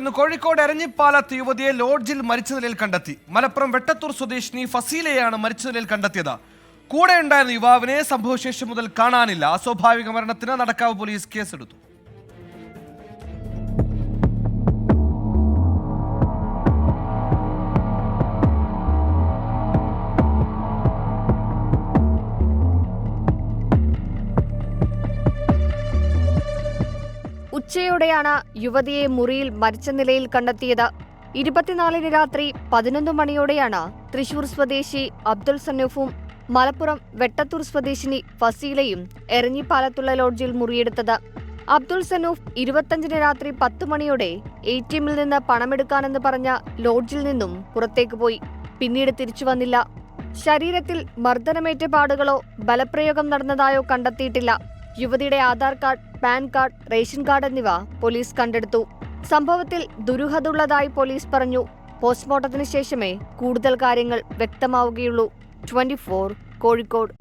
ഇന്ന് കോഴിക്കോട് എരഞ്ഞിപ്പാലത്ത് യുവതിയെ ലോഡ്ജിൽ മരിച്ച നിലയിൽ കണ്ടെത്തി. മലപ്പുറം വെട്ടത്തൂർ സ്വദേശിനി ഫസീലയാണ് മരിച്ച നിലയിൽ കണ്ടെത്തിയത്. കൂടെ ഉണ്ടായിരുന്ന യുവാവിനെ സംഭവശേഷം മുതൽ കാണാനില്ല. അസ്വാഭാവിക മരണത്തിന് നടക്കാവ് പോലീസ് കേസെടുത്തു. ഉച്ചയോടെയാണ് യുവതിയെ മുറിയിൽ മരിച്ച നിലയിൽ കണ്ടെത്തിയത്. 24-ന് രാത്രി 11 മണിയോടെയാണ് തൃശൂർ സ്വദേശി അബ്ദുൾ സനൂഫും മലപ്പുറം വെട്ടത്തൂർ സ്വദേശിനി ഫസീലയും എരഞ്ഞിപ്പാലത്തുള്ള ലോഡ്ജിൽ മുറിയെടുത്തത്. അബ്ദുൾ സനൂഫ് 25-ന് രാത്രി 10 മണിയോടെ ATM-ൽ നിന്ന് പണമെടുക്കാനെന്ന് പറഞ്ഞ ലോഡ്ജിൽ നിന്നും പുറത്തേക്ക് പോയി. പിന്നീട് തിരിച്ചു വന്നില്ല. ശരീരത്തിൽ മർദ്ദനമേറ്റ പാടുകളോ ബലപ്രയോഗം നടന്നതായോ കണ്ടെത്തിയിട്ടില്ല. യുവതിയുടെ Aadhaar card, pan card, ration card എന്നിവ പോലീസ് കണ്ടെടുത്തു. സംഭവത്തിൽ ദുരൂഹതയുള്ളതായി പോലീസ് പറഞ്ഞു. പോസ്റ്റ്മോർട്ടത്തിന് ശേഷമേ കൂടുതൽ കാര്യങ്ങൾ വ്യക്തമാവുകയുള്ളൂ. 24 കോഴിക്കോട്.